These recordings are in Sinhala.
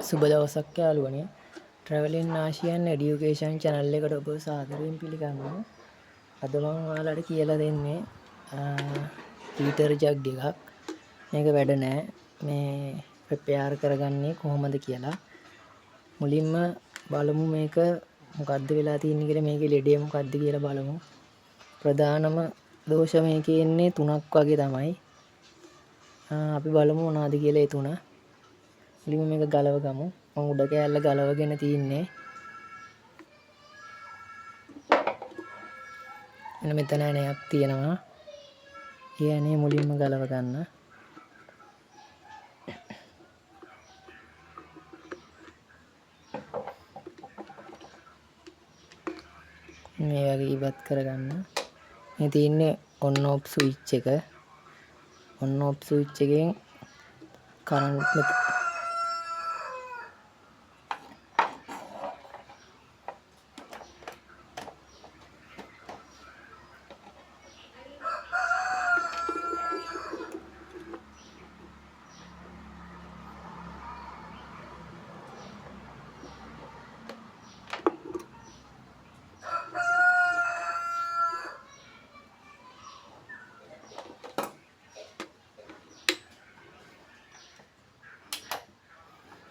සුබ දවසක් යාළුවනේ. Traveling Asian Education channel එකට ඔබ සාදරයෙන් පිළිගන්නවා. අද මම ඔයාලට කියලා දෙන්නේ හීටර් ජග් එකක්. මේක වැඩ නෑ. මේ ප්‍රෙපෙයාර් කරගන්නේ කොහොමද කියලා. මුලින්ම බලමු මේක මොකද්ද වෙලා තියෙන්නේ කියලා, මේකේ ලෙඩේ මොකද්ද කියලා බලමු. ප්‍රධානම දෝෂ මේකේ ඉන්නේ 3ක් වගේ තමයි. අපි බලමු මොනවද කියලා ඒ 3. මුලින්ම මේක ගලව ගමු. මම උඩ කෑල්ල ගලවගෙන තින්නේ. මෙන්න මෙතන ඇණයක් තියෙනවා. ඒ ඇණේ මුලින්ම ගලව ගන්න. මේ වගේ ඉවත් කරගන්න. මේ තියෙන්නේ on off switch එක. on off switch එකෙන් කරන්ට්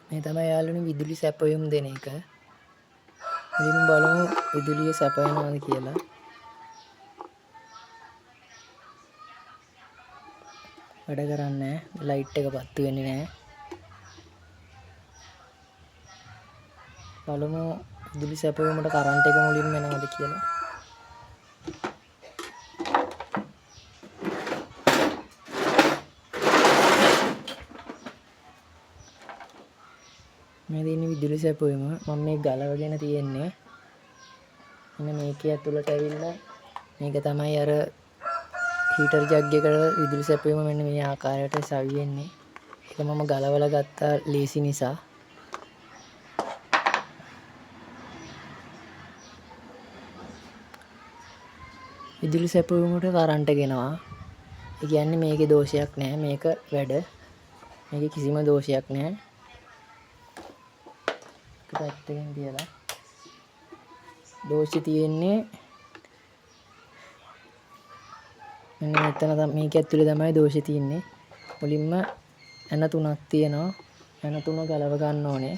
මේ තමයි යාළුවනේ විදුලි සැපයුම් දෙන එක. මුලින්ම බලමු විදුලිය සැපයනවාද කියලා. වැඩ කරන්නේ නැහැ. ලයිට් එක පත්තු වෙන්නේ නැහැ. බලමු විදුලි සැපයුමට කරන්ට් එක මුලින්ම එනවද කියලා. මේ තියෙන්නේ විදුලි සැපයුම. මම මේ ගලවගෙන තියෙන්නේ. මෙන්න මේකේ ඇතුළට ඇවිල්ලා මේක තමයි අර හීටර් ජග් එකට විදුලි සැපයුම මෙන්න මේ ආකාරයට සවි වෙන්නේ. ඒක මම ගලවලා ගත්තා ලේසි නිසා. විදුලි සැපයුමට කරන්ට් ගෙනවා. ඒ කියන්නේ මේකේ දෝෂයක් නැහැ. මේක වැඩ. මේකේ කිසිම දෝෂයක් නැහැ. පැත්තකින් තියලා දෝෂي තියෙන්නේ මෙන්න මෙතන. මේක ඇතුලේ තමයි දෝෂي තියෙන්නේ. මුලින්ම ඇන 3ක් තියෙනවා. ඇන 3 ගලව ගන්න ඕනේ.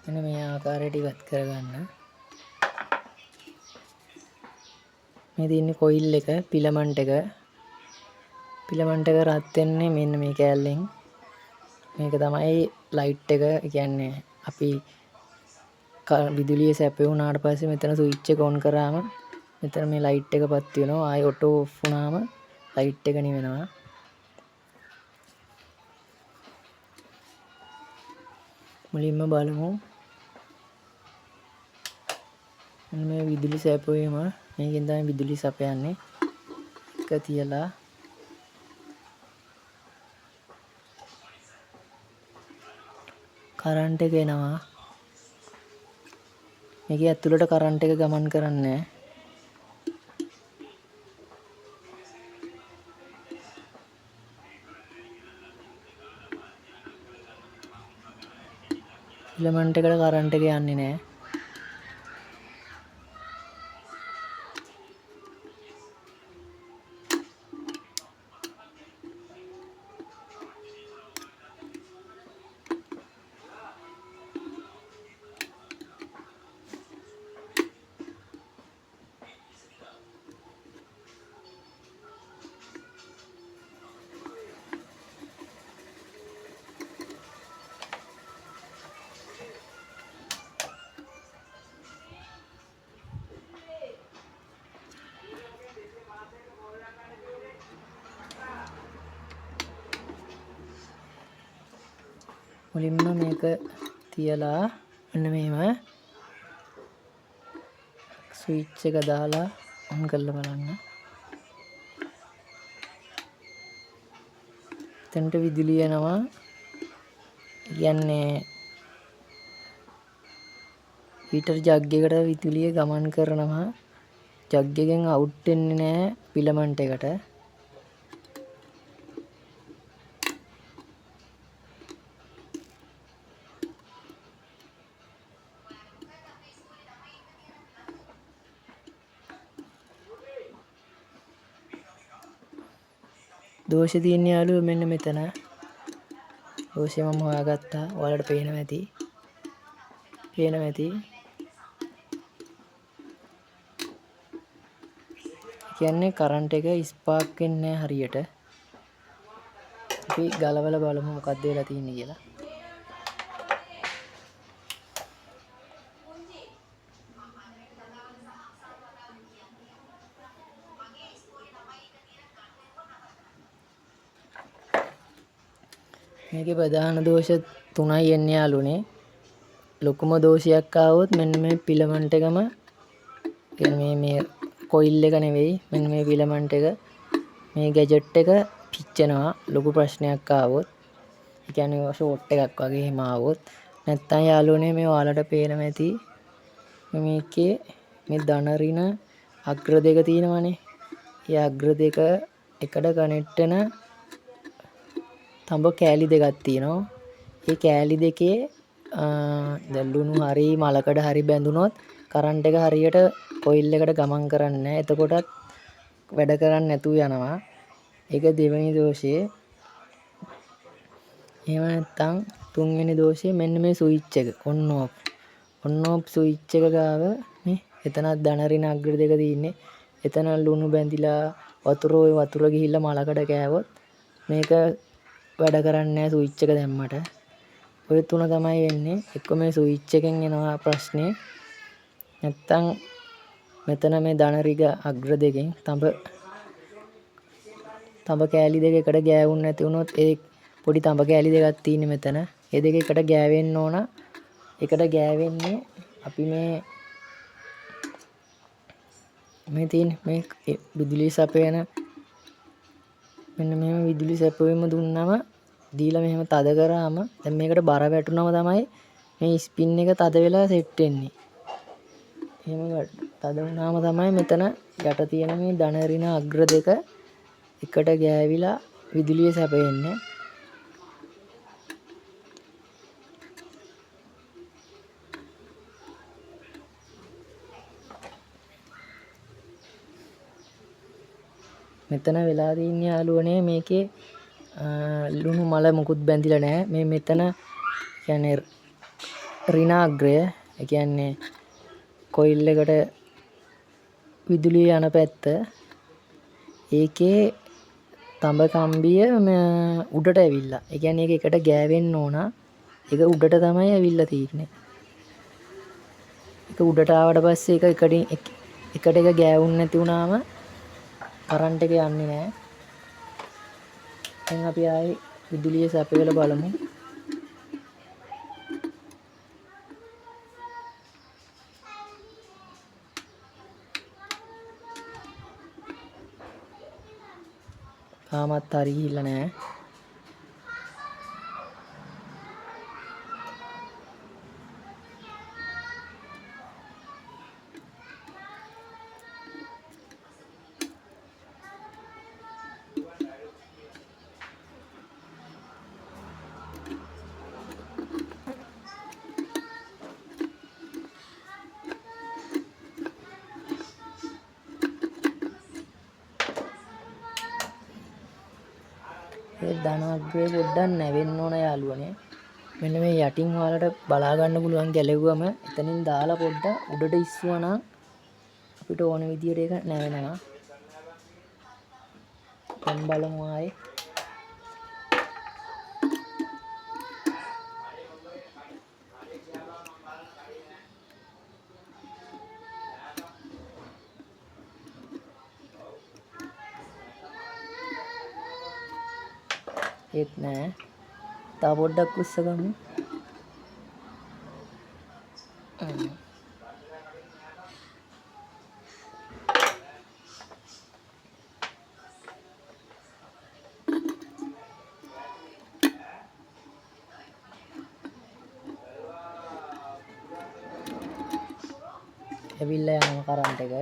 මෙන්න මේ ආකාරයට ඉවත් කරගන්න. මේ තියෙන්නේ කොයිල් එක, පිලමන්ට් එක. පිලමන්ට් එක රත් වෙන්නේ මෙන්න මේ කෑල්ලෙන්. මේක තමයි ලයිට් එක. කියන්නේ අපි විදුලිය සැපයුණාට පස්සේ මෙතන ස්විච් එක ඔන් කරාම මෙතන මේ ලයිට් එක පත් වෙනවා. ආයෙ ඔටෝ ඔෆ් වුණාම ලයිට් එක නිවෙනවා. මුලින්ම බලමු මේ විදුලි සැපයීම. මේකෙන් තමයි විදුලි සපයන්නේ. එක තියලා කරන්ට් එක එනවා. මේකේ ඇතුළට කරන්ට් එක ගමන් කරන්නේ නැහැ. ෆිලමන්ට් එකට කරන්ට් එක යන්නේ නැහැ. මුලින්ම මේක තියලා මෙන්න මෙහෙම ස්විච් එක දාලා ඔන් කරලා බලන්න. එතනට විදුලිය එනවා. කියන්නේ හීටර් ජග් එකට විදුලිය ගමන් කරනවා. ජග් එකෙන් අවුට් වෙන්නේ නැහැ ෆිලමන්ට් එකට. දෝෂ තියෙන යාළුවෝ මෙන්න මෙතන. දෝෂය මම හොයාගත්තා. ඔයාලට පේනවා ඇති. කියන්නේ කරන්ට් එක ස්පාර්ක් වෙන්නේ නැහැ හරියට. අපි ගලවලා බලමු මොකක්ද වෙලා තියෙන්නේ කියලා. මේකේ ප්‍රධාන දෝෂ 3යි එන්නේ යාළුවනේ. ලොකුම දෝෂයක් ආවොත් මෙන්න මේ ෆිලමන්ට් එකම කියන්නේ මේ කොයිල් එක නෙවෙයි මෙන්න මේ ෆිලමන්ට් එක මේ ගැජට් එක පිච්චෙනවා ලොකු ප්‍රශ්නයක් ආවොත්. ඒ කියන්නේ ෂෝට් එකක් වගේ එහෙම ආවොත්. නැත්තම් යාළුවනේ මේ ඔයාලට පේනවා ඇති මේකේ මේ ධන ඍණ අග්‍ර දෙක තියෙනවානේ. ඒ අග්‍ර දෙක එකට කනෙක්ට් වෙන තඹ කෑලි දෙකක් තියෙනවා. ඒ කෑලි දෙකේ දැන් ලුණු හරි මලකඩ හරි බැඳුනොත් කරන්ට් එක හරියට කොයිල් එකට ගමන් කරන්නේ නැහැ. එතකොටත් වැඩ කරන්නේ නැතුව යනවා. ඒක දෙවෙනි දෝෂය. එහෙම නැත්නම් තුන්වෙනි දෝෂය මෙන්න මේ ස්විච් එක ඔන් ඔෆ් ස්විච් එක ගාව මේ එතනත් ධන ඍණ අග්‍ර දෙක තියෙන්නේ. එතන ලුණු බැඳිලා වතුර ගිහිල්ලා මලකඩ කෑවොත් මේක වැඩ කරන්නේ නැහැ ස්විච් එක දැම්මට. ඔය තුන තමයි වෙන්නේ. එක්ක මේ ස්විච් එකෙන් එනවා ප්‍රශ්නේ. නැත්තම් මෙතන මේ ධන ඍණ අග්‍ර දෙකෙන් තඹ කෑලි දෙක එකට ගෑවුන්නේ නැති වුණොත් ඒ පොඩි තඹ කෑලි දෙකක් තියෙන්නේ මෙතන. ඒ දෙක එකට ගෑවෙන්න ඕන. එකට ගෑවෙන්නේ අපි මේ තියෙන මේ විදුලිය සපයන මෙන්න මෙහෙම විදුලි සැපයීම දුන්නම දීලා මෙහෙම තද කරාම දැන් මේකට බර වැටුනම තමයි මේ ස්පින් එක තද වෙලා සෙට් වෙන්නේ. එහෙම තද වුණාම තමයි මෙතන යට තියෙන මේ ධන ඍණ අග්‍ර දෙක එකට ගෑවිලා විදුලිය සැපෙන්නේ. මෙතන වෙලා තියෙන යාළුවනේ මේකේ ලුණු මල මුකුත් බැඳිලා නැහැ. මේ මෙතන කියන්නේ ඍණාග්‍රය ඒ කියන්නේ කොයිල් එකට විදුලිය යන පැත්ත ඒකේ තඹ කම්බිය උඩට ඇවිල්ලා. ඒ කියන්නේ ඒක එකට ගෑවෙන්න ඕන. ඒක උඩට තමයි ඇවිල්ලා තියෙන්නේ. ඒක උඩට ආවට පස්සේ ඒක එකට එක ගෑවුන්නේ නැති වුණාම කරන්ට් එක යන්නේ නැහැ. දැන් අපි ආයේ විදුලිය සැපයලා බලමු. තාමත් හරි ගිහිල්ලා නැහැ. ඒ ධනාග්‍රය පොඩ්ඩක් නැවෙන්න ඕන යාළුවනේ. මෙන්න මේ යටින් ඔයාලට බලා ගන්න පුළුවන් ගැලෙව්වම එතනින් දාලා පොඩ්ඩක් උඩට ඉස්සුවා නම් අපිට ඕන විදියට ඒක නැවෙනවා. දැන් බලමු ආයේ. ඒත් නෑ තව පොඩ්ඩක් උස්සගමු. ඇවිල්ලා යනවා කරන්ට් එක.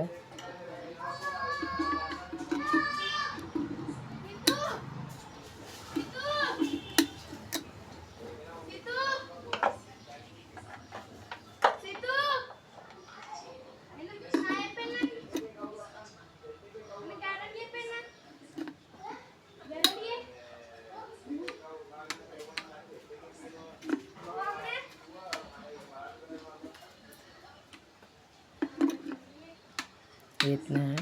ඒත් නෑ.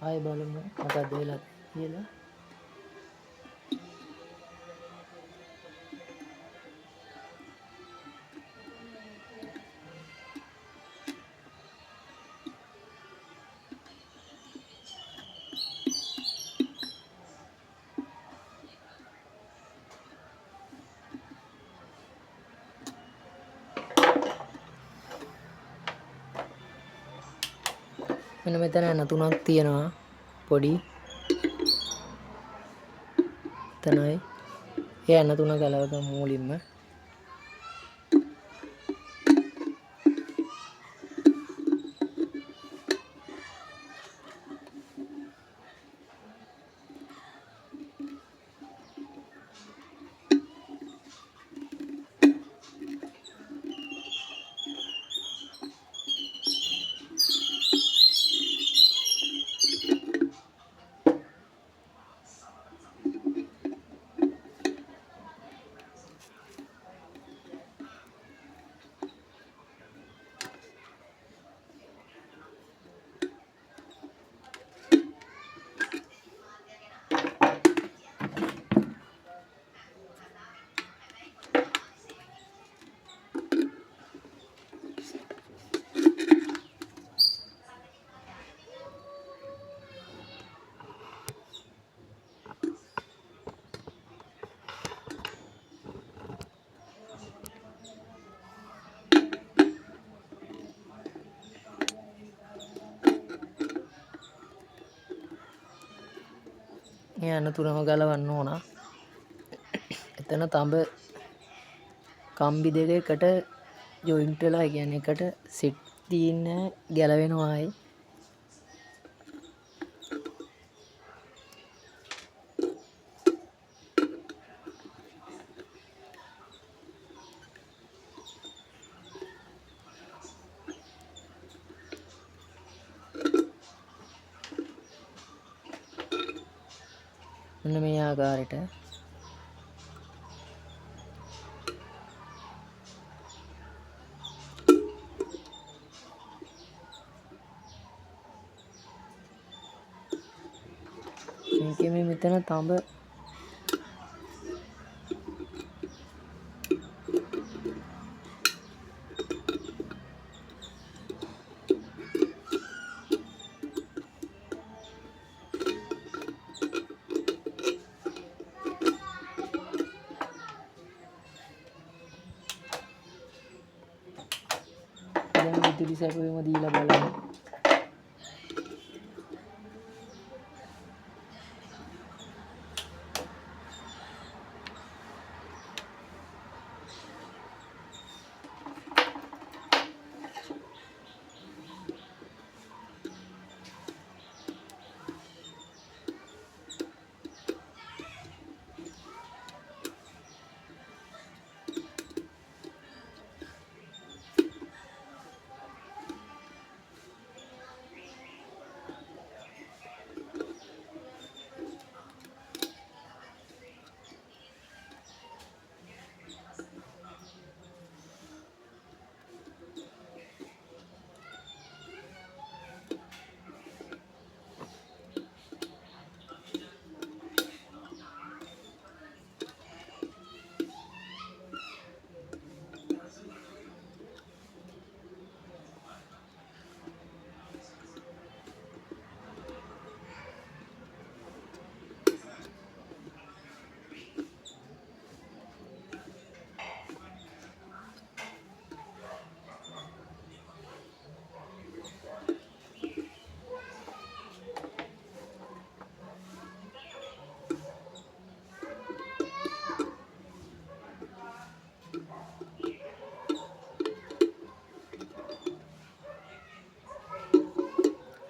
ආයෙ බලමු මොකක්ද වෙලා කියලා. මෙන්න මෙතන ඇන තුනක් තියෙනවා පොඩි. එතනයි. ඒ ඇන තුන ගලවගමු මුලින්ම. යන තුනම ගලවන්න ඕන. එතන තඹ කම්බි දෙක එකට ජොයින්ට් වෙලා කියන්නේ එකට සෙට් දීන්න ගැලවෙනවා ආයේ. මෙන්න මේ ආකාරයට මේකේ මේ මෙතන තඹ දැන් විදුලි සැපයුම දීලා බලන්න.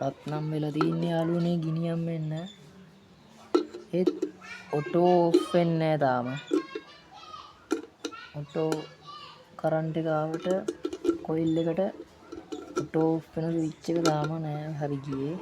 රත්නම් වෙලා තින්නේ යාළුවනේ ගිනියම් වෙන්න. ඒත් ඔටෝ ඔෆ් වෙන්නේ නැහැ තාම. ඔටෝ කරන්ට් එක ආවට කොයිල් එකට ඔටෝ ඔෆ් වෙන ස්විච් එක තාම නැහැ හරි ගියේ.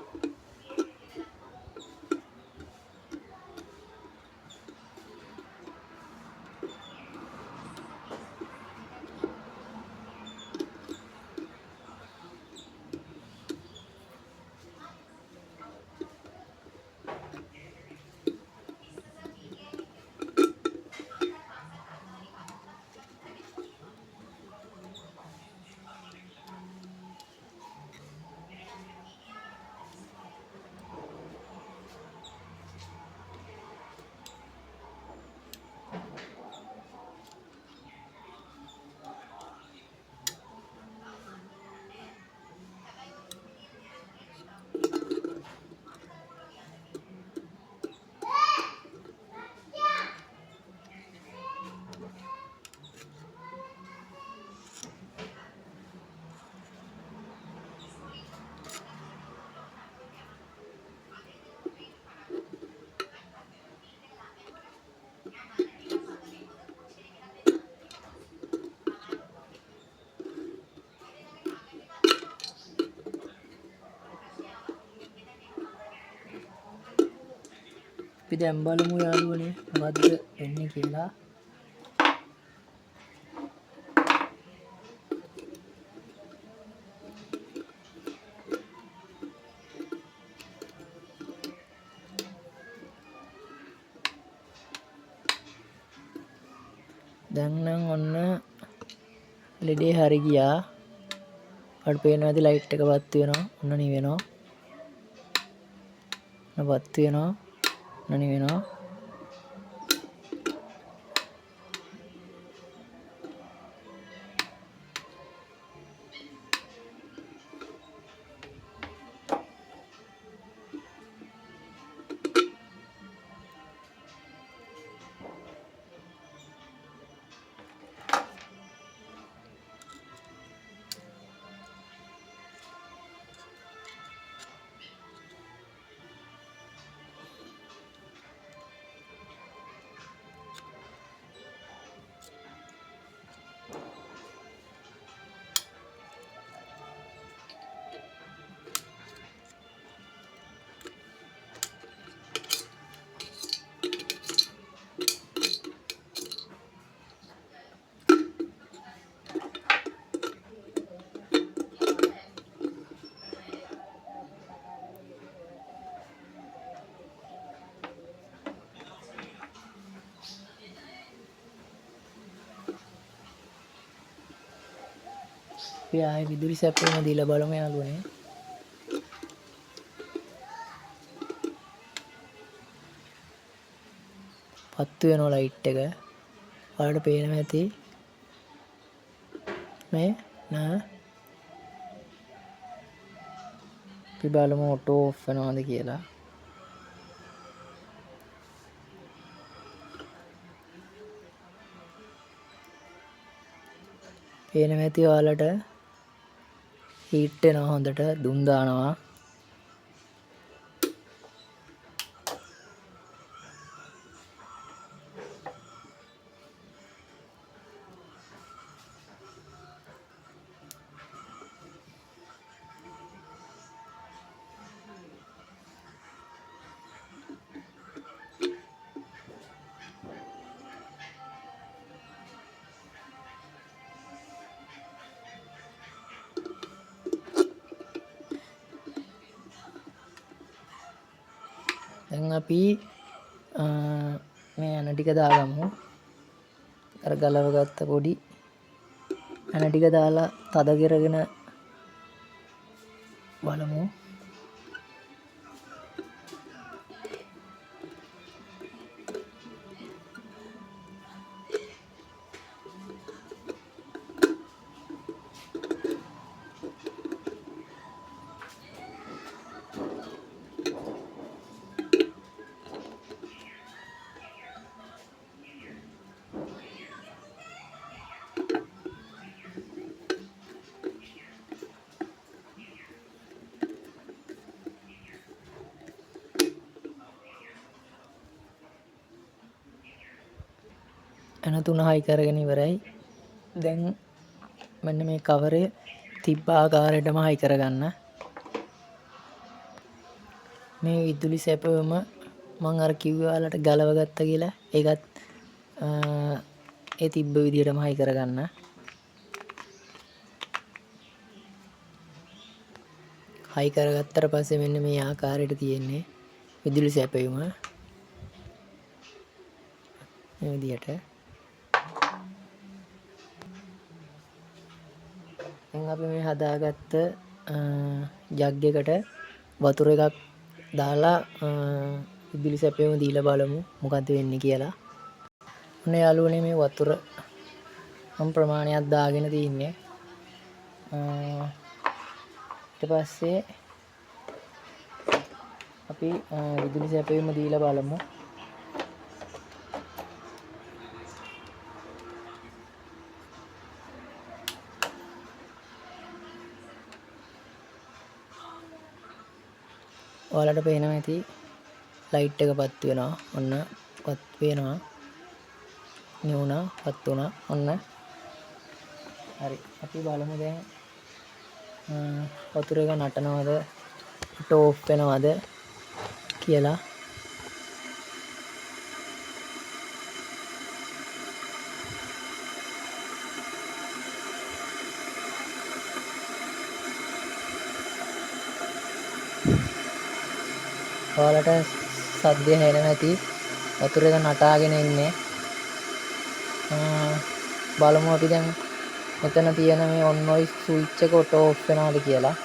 අපි දැන් බලමු යාළුවනේ මොකද්ද වෙන්නේ කියලා. දැන් නම් ඔන්න ලෙඩේ හරි ගියා. අපිට පේනවා ඇති ලයිට් එක පත් වෙනවා. ඔන්න නිවෙනවා. පත් වෙනවා. ඔන්න නිවෙනවා. අපි ආයේ විදුලි සැපයීම දීලා බලමු යාළුවනේ. පත්තු වෙනවා ලයිට් එක. ඔයාලට පේනවා ඇති මේ නා අපි බලමු ඔටෝ ඔෆ් වෙනවද කියලා. පේනවා ඇති ඔයාලට හීට් වෙනවා හොඳට දුම් දානවා. දැන් අපි මේ ඇන ටික දාගමු. අර ගලව ගත්ත පොඩි ඇන ටික දාලා තද කරගෙන බලමු. ඇන 3 හයි කරගෙන ඉවරයි. දැන් මෙන්න මේ කවරේ තිබ්බ ආකාරයටම හයි කරගන්න. මේ විදුලි සැපයුම මම අර කිව්වේ ඔයාලට ගලව ගත්ත කියලා. ඒකත් ඒ තිබ්බ විදිහටම හයි කරගන්න. හයි කරගත්තට පස්සේ මෙන්න මේ ආකාරයට තියෙන්නේ විදුලි සැපයුම. මේ විදිහට. දැන් අපි මේ හදාගත්ත ජග් එකට වතුර එකක් දාලා විදුලි සැපයුම දීලා බලමු මොකද්ද වෙන්නේ කියලා. ඔන්න යාළුවනේ මේ වතුර මම ප්‍රමාණයක් දාගෙන තින්නේ. ඊට පස්සේ අපි විදුලි සැපයුම දීලා බලමු. ඔයාලට පේනවා ඇති ලයිට් එක පත් වෙනවා. ඔන්න පත් වෙනවා. නිවුණා පත් වුණා. ඔන්න හරි. අපි බලමු දැන් වතුර එක නටනවද ඔෆ් වෙනවද කියලා. ඔයාලට සද්දය හෙනවා ඇති වතුර එක නටාගෙන ඉන්නේ. බලමු අපි දැන් මෙතන තියෙන මේ ඔන් ඔයි ස්විච් එක ඔටෝ ඔෆ් වෙනවද කියලා.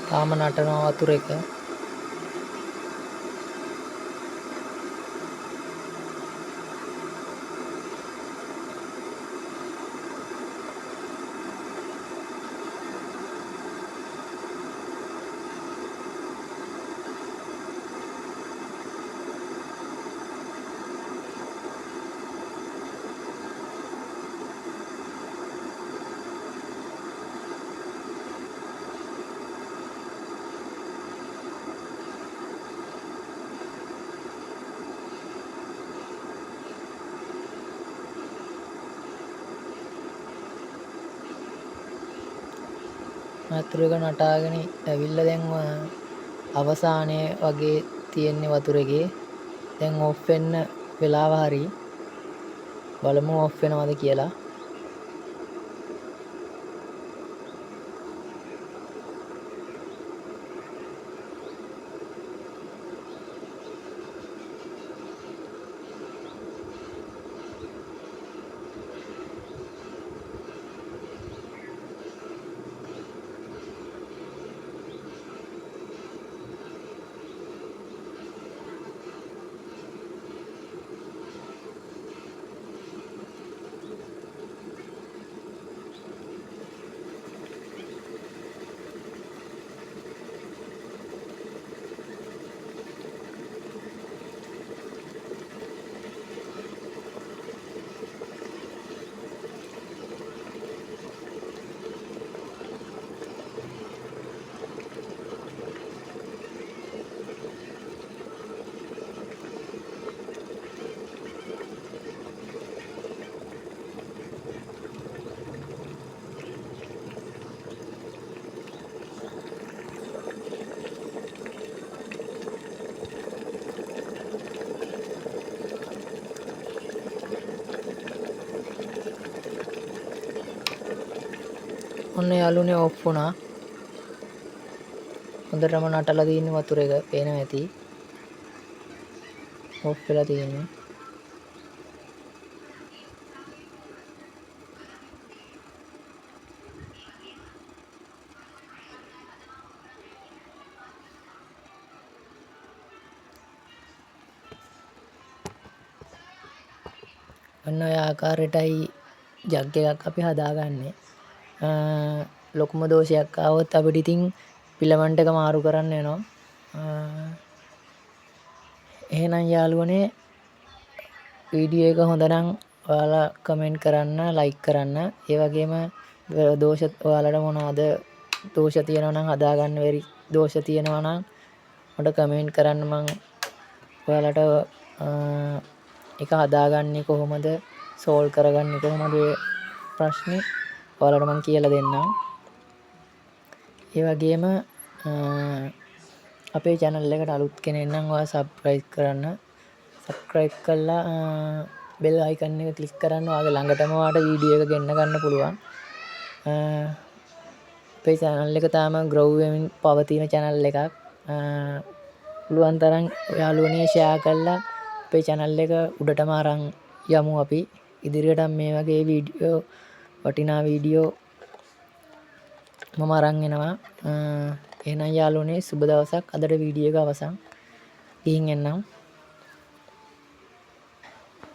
තාම නටනවා වතුර එක. වතුර එක නටාගෙන ඇවිල්ලා දැන් අවසානයේ වගේ තියෙන්නේ වතුර එකේ. දැන් ඔෆ් වෙන්න වෙලාව හරි. බලමු ඔෆ් වෙනවද කියලා. ඔන්න යාළුවනේ ඔෆ් වුණා. හොඳටම නටලා තියෙන වතුර එක පේනවා ඇති. ඔෆ් වෙලා තියෙන්නේ. ඔන්න ඔය ආකාරයටයි ජග් එකක් අපි හදාගන්නේ. ලොකුම දෝෂයක් ආවොත් අපිට ඉතින් ෆිලමන්ට් එක මාරු කරන්න වෙනවා. එහෙනම් යාළුවනේ වීඩියෝ එක හොඳ නම් ඔයාලා කමෙන්ට් කරන්න, ලයික් කරන්න. ඒ වගේම දෝෂ ඔයාලට මොනවාද දෝෂ තියෙනවා නම් හදාගන්න බැරි දෝෂ තියෙනවා නම් මට කමෙන්ට් කරන්න. මම ඔයාලට එක හදාගන්නේ කොහොමද, සෝල්ව් කරගන්නේ කොහොමද ප්‍රශ්නේ ඔයාලට මම කියලා දෙන්නම්. ඒ වගේම අපේ channel එකට අලුත් කෙනෙක් නම් ඔයා subscribe කරන්න. subscribe කරලා bell icon එක click කරන්න. ඔයාගේ ළඟටම ඔයාට වීඩියෝ එක ගෙන්න ගන්න පුළුවන්. අපේ channel එක තාම grow වෙමින් පවතින channel එකක්. පුළුවන් තරම් යාළුවනේ share කරලා අපේ channel එක උඩටම අරන් යමු අපි. ඉදිරියට මේ වගේ වීඩියෝ වටිනා වීඩියෝ මම අරන් එනවා. එහෙනම් යාළුවනේ සුබ දවසක්. අදට වීඩියෝ එක අවසන්. ගිහින් එන්නම්.